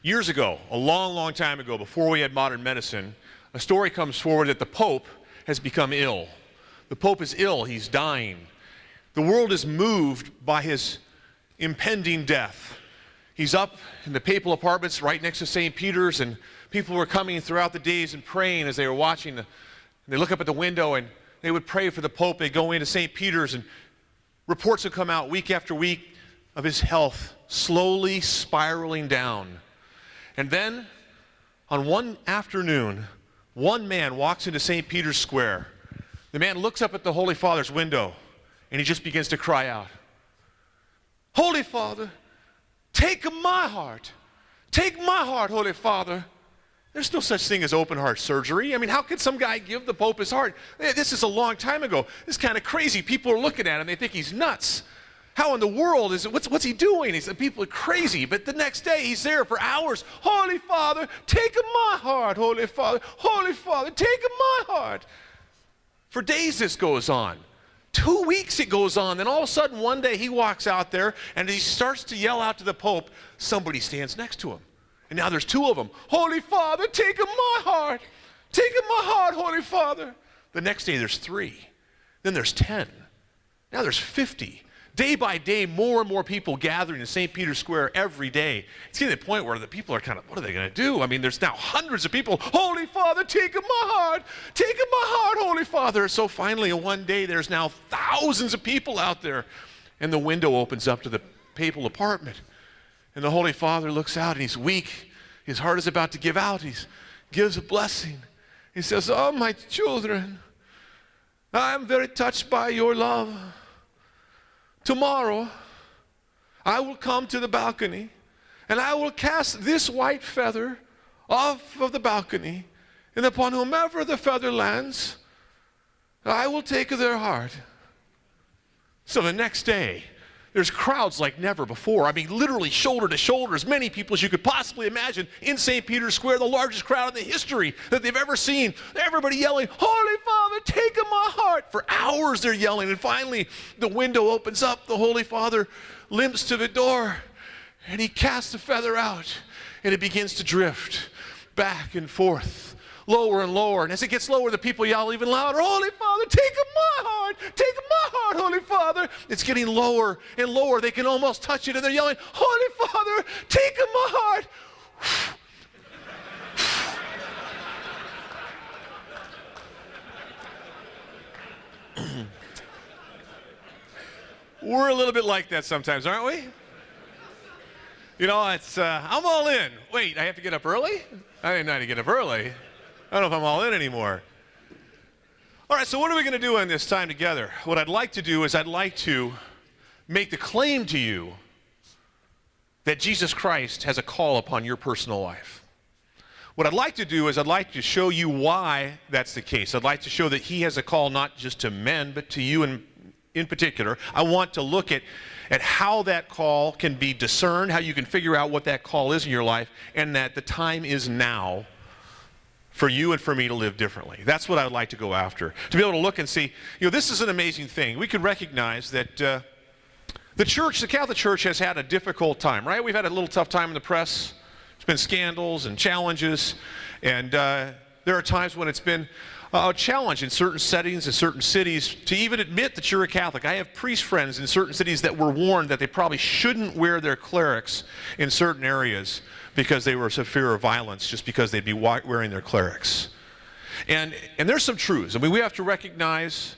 Years ago, a long, long time ago, before we had modern medicine, a story comes forward that the Pope has become ill. The Pope is ill, he's dying. The world is moved by his impending death. He's up in the papal apartments right next to St. Peter's, and people were coming throughout the days and praying as they were watching. They look up at the window and they would pray for the Pope. They'd go into St. Peter's, and reports would come out week after week of his health slowly spiraling down. And then, on one afternoon, one man walks into St. Peter's Square. The man looks up at the Holy Father's window, and he just begins to cry out, "Holy Father, take my heart. Take my heart, Holy Father." There's no such thing as open heart surgery. I mean, how could some guy give the Pope his heart? This is a long time ago. This is kind of crazy. People are looking at him. They think he's nuts. How in the world is it? What's he doing? People are crazy. But the next day, he's there for hours. "Holy Father, take my heart, Holy Father. Holy Father, take my heart." For days this goes on. 2 weeks it goes on. Then all of a sudden, one day, he walks out there, and he starts to yell out to the Pope. Somebody stands next to him. And now there's two of them. "Holy Father, take my heart. Take my heart, Holy Father." The next day, there's 3. Then there's 10. Now there's 50. Day by day, more and more people gathering in St. Peter's Square every day. It's getting to the point where the people are kind of, what are they going to do? I mean, there's now hundreds of people. "Holy Father, take my heart. Take my heart, Holy Father." So finally, one day, there's now thousands of people out there. And the window opens up to the papal apartment. And the Holy Father looks out, and he's weak. His heart is about to give out. He gives a blessing. He says, "Oh, my children, I am very touched by your love. Tomorrow, I will come to the balcony, and I will cast this white feather off of the balcony, and upon whomever the feather lands, I will take their heart." So the next day, there's crowds like never before. I mean, literally shoulder to shoulder, as many people as you could possibly imagine in St. Peter's Square, the largest crowd in the history that they've ever seen. Everybody yelling, "Holy Father, take my heart." For hours they're yelling, and finally the window opens up. The Holy Father limps to the door, and he casts the feather out, and it begins to drift back and forth, lower and lower. And as it gets lower, the people yell even louder, "Holy Father, take my heart. Take my heart, Holy Father." It's getting lower and lower. They can almost touch it, and they're yelling, "Holy Father, take my heart." We're a little bit like that sometimes, aren't we? You know, it's, I'm all in. Wait, I have to get up early? I didn't know how to get up early. I don't know if I'm all in anymore. All right, so what are we going to do in this time together? What I'd like to do is I'd like to make the claim to you that Jesus Christ has a call upon your personal life. What I'd like to do is I'd like to show you why that's the case. I'd like to show that he has a call not just to men, but to you in particular. I want to look at how that call can be discerned, how you can figure out what that call is in your life, and that the time is now for you and for me to live differently. That's what I would like to go after. To be able to look and see, you know, this is an amazing thing. We could recognize that the church, the Catholic Church, has had a difficult time, right? We've had a little tough time in the press. There's been scandals and challenges, and there are times when it's been a challenge in certain settings, in certain cities, to even admit that you're a Catholic. I have priest friends in certain cities that were warned that they probably shouldn't wear their clerics in certain areas because they were so fear of violence, just because they'd be wearing their clerics. And there's some truths. I mean, we have to recognize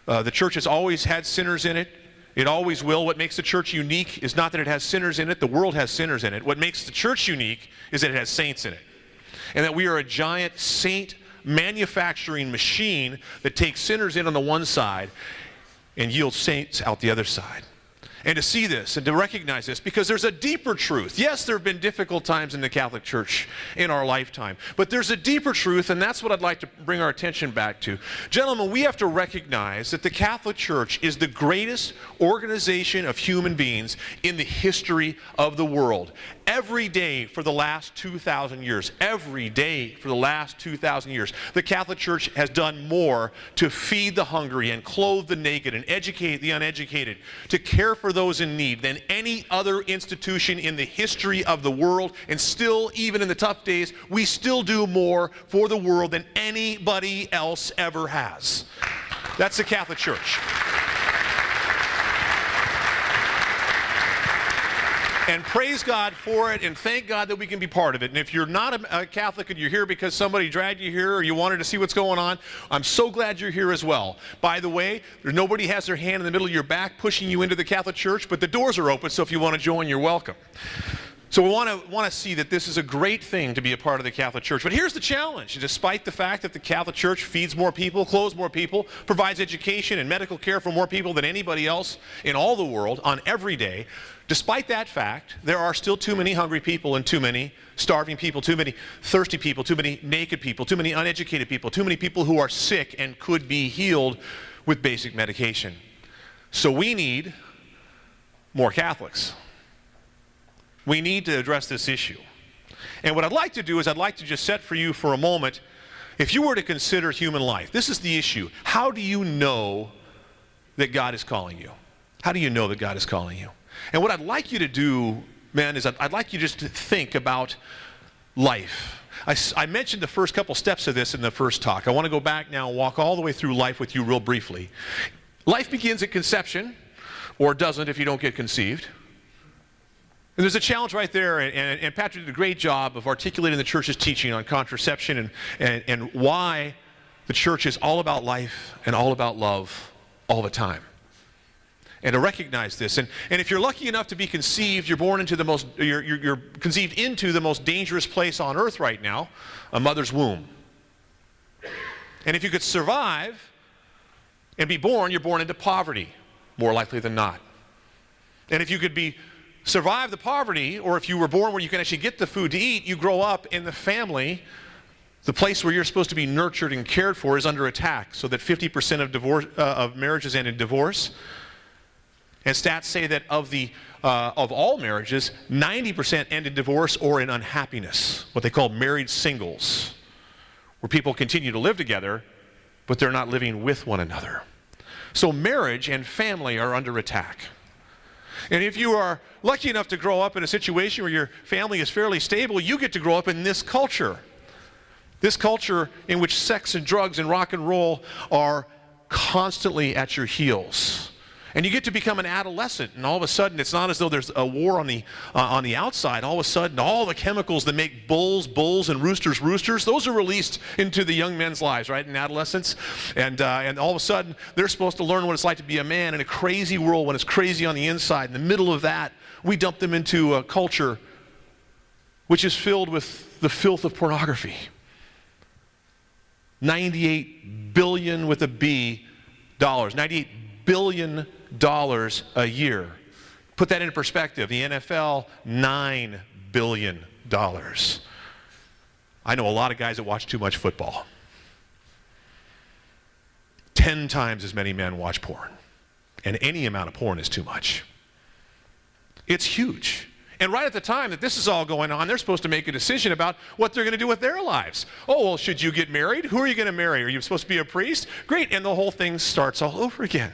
the church has always had sinners in it. It always will. What makes the church unique is not that it has sinners in it. The world has sinners in it. What makes the church unique is that it has saints in it. And that we are a giant saint manufacturing machine that takes sinners in on the one side and yields saints out the other side. And to see this and to recognize this, because there's a deeper truth. Yes, there have been difficult times in the Catholic Church in our lifetime, but there's a deeper truth, and that's what I'd like to bring our attention back to. Gentlemen, we have to recognize that the Catholic Church is the greatest organization of human beings in the history of the world. Every day for the last 2,000 years, every day for the last 2,000 years, the Catholic Church has done more to feed the hungry and clothe the naked and educate the uneducated, to care for for those in need than any other institution in the history of the world. And still, even in the tough days, we still do more for the world than anybody else ever has. That's the Catholic Church. And praise God for it, and thank God that we can be part of it. And if you're not a Catholic and you're here because somebody dragged you here or you wanted to see what's going on, I'm so glad you're here as well. By the way, nobody has their hand in the middle of your back pushing you into the Catholic Church, but the doors are open, so if you want to join, you're welcome. So we want to see that this is a great thing to be a part of the Catholic Church. But here's the challenge. Despite the fact that the Catholic Church feeds more people, clothes more people, provides education and medical care for more people than anybody else in all the world on every day, despite that fact, there are still too many hungry people and too many starving people, too many thirsty people, too many naked people, too many uneducated people, too many people who are sick and could be healed with basic medication. So we need more Catholics. We need to address this issue. And what I'd like to do is I'd like to just set for you for a moment, if you were to consider human life, this is the issue. How do you know that God is calling you? How do you know that God is calling you? And what I'd like you to do, man, is I'd like you just to think about life. I mentioned the first couple steps of this in the first talk. I want to go back now and walk all the way through life with you real briefly. Life begins at conception, or doesn't if you don't get conceived. And there's a challenge right there, and Patrick did a great job of articulating the church's teaching on contraception and why the church is all about life and all about love all the time. And to recognize this, and if you're lucky enough to be conceived, you're born into the most, you're conceived into the most dangerous place on earth right now, a mother's womb. And if you could survive and be born, you're born into poverty, more likely than not. And if you could survive the poverty, or if you were born where you can actually get the food to eat, you grow up in the family, the place where you're supposed to be nurtured and cared for is under attack, so that 50% of marriages end in divorce. And stats say that of all marriages, 90% end in divorce or in unhappiness, what they call married singles, where people continue to live together, but they're not living with one another. So marriage and family are under attack. And if you are lucky enough to grow up in a situation where your family is fairly stable, you get to grow up in this culture. This culture in which sex and drugs and rock and roll are constantly at your heels. And you get to become an adolescent, and all of a sudden, it's not as though there's a war on the outside. All of a sudden, all the chemicals that make bulls, and roosters, those are released into the young men's lives, right, in adolescence. And all of a sudden, they're supposed to learn what it's like to be a man in a crazy world when it's crazy on the inside. In the middle of that, we dump them into a culture which is filled with the filth of pornography. 98 billion with a B dollars, 98 billion dollars a year. Put that into perspective. The NFL, $9 billion. I know a lot of guys that watch too much football. 10 times as many men watch porn. And any amount of porn is too much. It's huge. And right at the time that this is all going on, they're supposed to make a decision about what they're going to do with their lives. Oh, well, should you get married? Who are you going to marry? Are you supposed to be a priest? Great. And the whole thing starts all over again.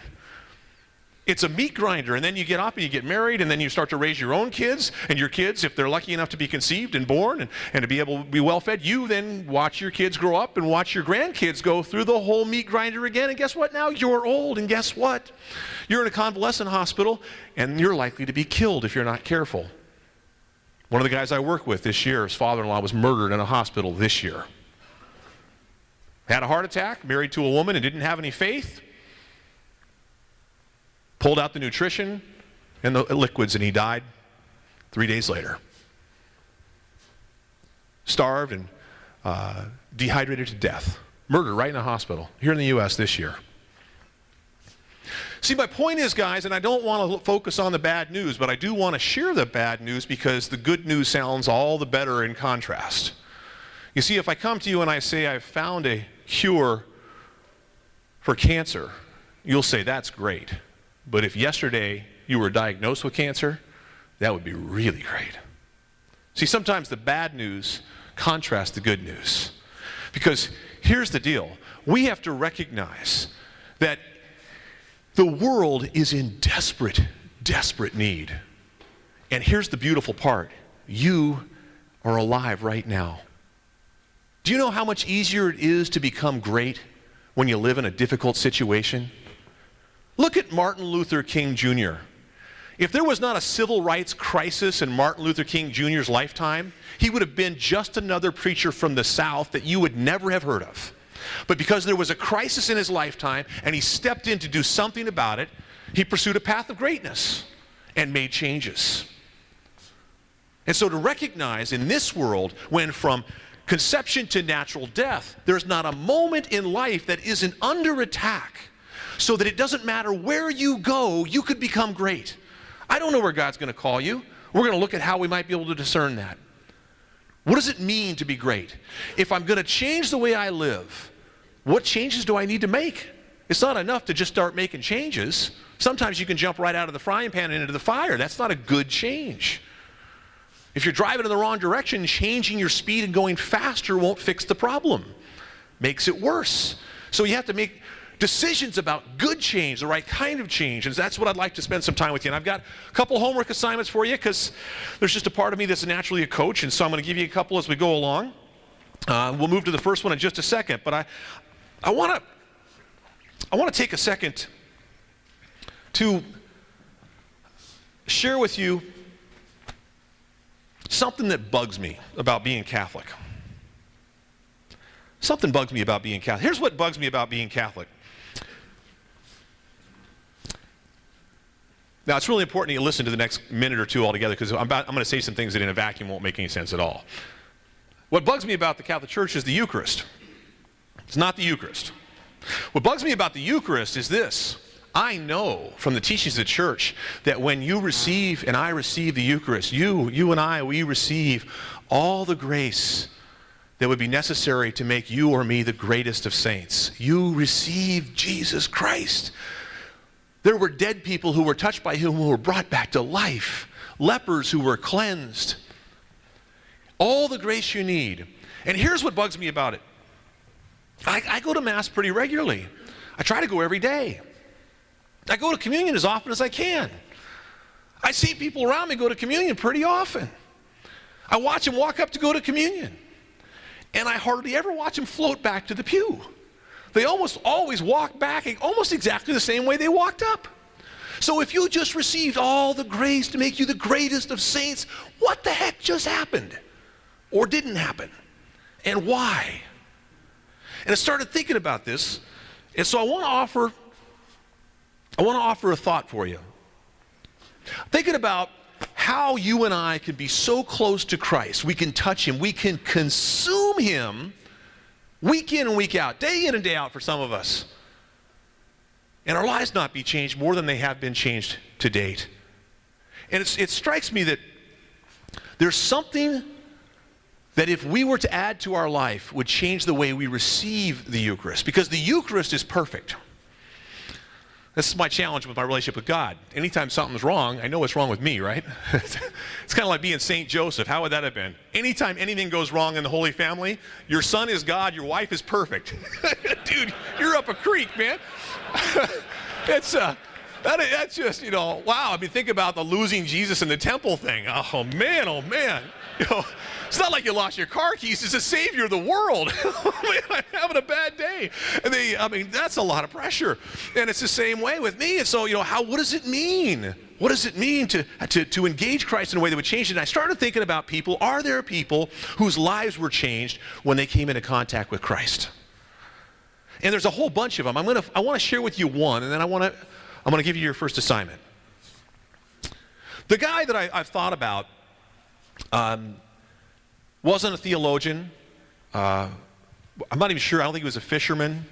It's a meat grinder, and then you get up and you get married, and then you start to raise your own kids, and your kids, if they're lucky enough to be conceived and born and to be able to be well-fed, you then watch your kids grow up and watch your grandkids go through the whole meat grinder again, and guess what? Now you're old, and guess what? You're in a convalescent hospital, and you're likely to be killed if you're not careful. One of the guys I work with this year, his father-in-law was murdered in a hospital this year. Had a heart attack, married to a woman and didn't have any faith. Pulled out the nutrition and the liquids, and he died 3 days later. Starved and dehydrated to death. Murdered right in a hospital here in the U.S. this year. See, my point is, guys, and I don't want to focus on the bad news, but I do want to share the bad news because the good news sounds all the better in contrast. You see, if I come to you and I say I've found a cure for cancer, you'll say, that's great. But if yesterday you were diagnosed with cancer, that would be really great. See, sometimes the bad news contrasts the good news. Because here's the deal. We have to recognize that the world is in desperate desperate need. And here's the beautiful part. You are alive right now. Do you know how much easier it is to become great when you live in a difficult situation? Look at Martin Luther King Jr. If there was not a civil rights crisis in Martin Luther King Jr.'s lifetime, he would have been just another preacher from the South that you would never have heard of. But because there was a crisis in his lifetime and he stepped in to do something about it, he pursued a path of greatness and made changes. And so to recognize in this world, when from conception to natural death, there's not a moment in life that isn't under attack, so that it doesn't matter where you go, you could become great. I don't know where God's going to call you. We're going to look at how we might be able to discern that. What does it mean to be great? If I'm going to change the way I live, what changes do I need to make? It's not enough to just start making changes. Sometimes you can jump right out of the frying pan and into the fire. That's not a good change. If you're driving in the wrong direction, changing your speed and going faster won't fix the problem. Makes it worse. So you have to make decisions about good change, the right kind of change. And that's what I'd like to spend some time with you. And I've got a couple homework assignments for you because there's just a part of me that's naturally a coach. And so I'm going to give you a couple as we go along. We'll move to the first one in just a second. But I want to take a second to share with you something that bugs me about being Catholic. Something bugs me about being Catholic. Here's what bugs me about being Catholic. Now, it's really important you listen to the next minute or two altogether because I'm going to say some things that in a vacuum won't make any sense at all. What bugs me about the Catholic Church is the Eucharist. It's not the Eucharist. What bugs me about the Eucharist is this. I know from the teachings of the church that when you receive and I receive the Eucharist, you and I, we receive all the grace that would be necessary to make you or me the greatest of saints. You receive Jesus Christ. There were dead people who were touched by him who were brought back to life. Lepers who were cleansed. All the grace you need. And here's what bugs me about it. I go to Mass pretty regularly. I try to go every day. I go to communion as often as I can. I see people around me go to communion pretty often. I watch them walk up to go to communion. And I hardly ever watch them float back to the pew. They almost always walk back almost exactly the same way they walked up. So if you just received all the grace to make you the greatest of saints, what the heck just happened? Or didn't happen? And why? And I started thinking about this, and so I want to offer a thought for you. Thinking about how you and I can be so close to Christ. We can touch him. We can consume him week in and week out, day in and day out for some of us. And our lives not be changed more than they have been changed to date. And it strikes me that there's something that if we were to add to our life would change the way we receive the Eucharist. Because the Eucharist is perfect. This is my challenge with my relationship with God. Anytime something's wrong, I know it's wrong with me, right? It's kind of like being St. Joseph. How would that have been? Anytime anything goes wrong in the Holy Family, your son is God, your wife is perfect. Dude, you're up a creek, man. That's just, wow. I mean, think about the losing Jesus in the temple thing. Oh, man, oh, man. It's not like you lost your car keys. It's the Savior of the world. I'm having a bad day. And that's a lot of pressure. And it's the same way with me. And so, what does it mean? What does it mean to engage Christ in a way that would change it? And I started thinking about people. Are there people whose lives were changed when they came into contact with Christ? And there's a whole bunch of them. I want to share with you one, and then I'm going to give you your first assignment. The guy that I've thought about wasn't a theologian. I'm not even sure. I don't think he was a fisherman.